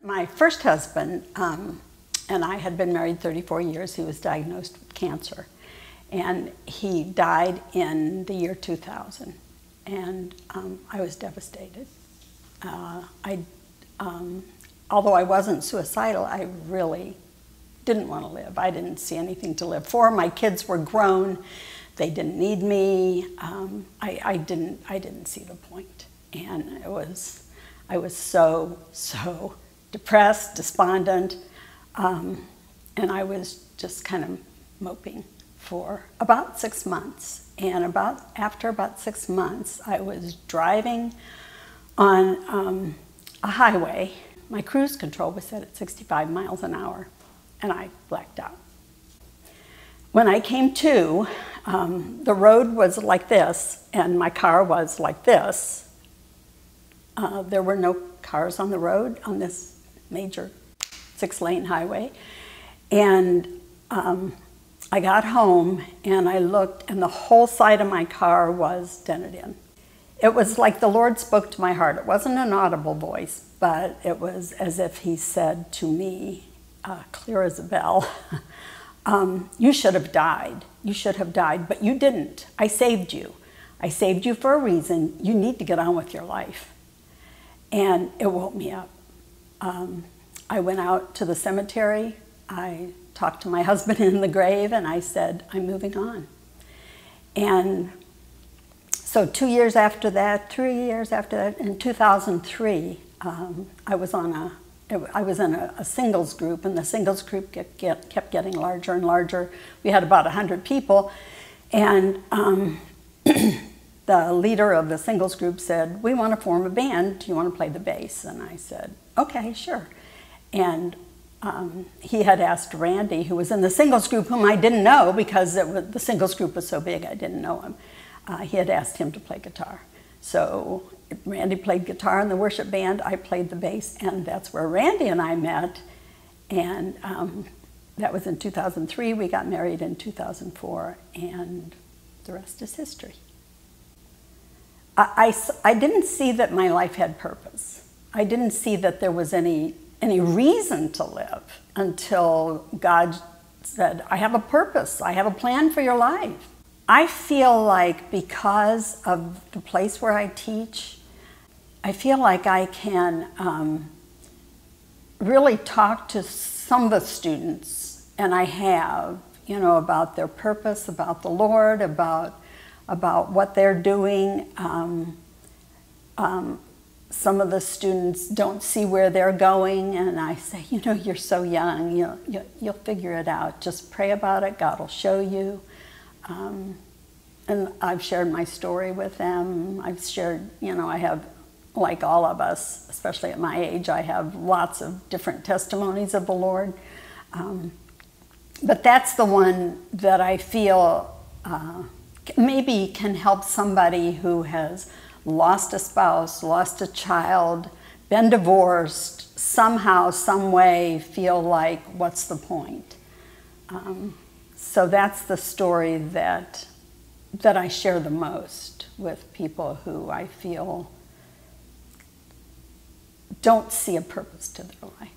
My first husband and I had been married 34 years. He was diagnosed with cancer, and he died in the year 2000, and I was devastated. Although I wasn't suicidal, I really didn't want to live. I didn't see anything to live for. My kids were grown. They didn't need me. I didn't see the point. And I was so depressed, despondent, and I was just kind of moping for about 6 months. And after about 6 months, I was driving on a highway. My cruise control was set at 65 miles an hour, and I blacked out. When I came to, the road was like this, and my car was like this. There were no cars on the road on this major 6-lane highway. And I got home, and I looked, and the whole side of my car was dented in. It was like the Lord spoke to my heart. It wasn't an audible voice, but it was as if he said to me, clear as a bell, you should have died. You should have died, but you didn't. I saved you. I saved you for a reason. You need to get on with your life. And it woke me up. I went out to the cemetery. I talked to my husband in the grave, and I said, I'm moving on. And so 2 years after that, 3 years after that, in 2003, I was in a singles group, and the singles group kept getting larger and larger. We had about 100 people, and the leader of the singles group said, we want to form a band. Do you want to play the bass? And I said, okay, sure. And he had asked Randy, who was in the singles group, whom I didn't know because the singles group was so big I didn't know him. He had asked him to play guitar. So Randy played guitar in the worship band, I played the bass, and that's where Randy and I met. And that was in 2003. We got married in 2004, and the rest is history. I didn't see that my life had purpose. I didn't see that there was any reason to live until God said, I have a purpose. I have a plan for your life. I feel like because of the place where I teach, I feel like I can really talk to some of the students, and I have, about their purpose, about the Lord, about what they're doing. Some of the students don't see where they're going, and I say, you're so young, you'll figure it out. Just pray about it, God will show you. And I've shared my story with them. I've shared, I have, like all of us, especially at my age, I have lots of different testimonies of the Lord. But that's the one that I feel maybe can help somebody who has lost a spouse, lost a child, been divorced, somehow, some way feel like, what's the point? So that's the story that I share the most with people who I feel don't see a purpose to their life.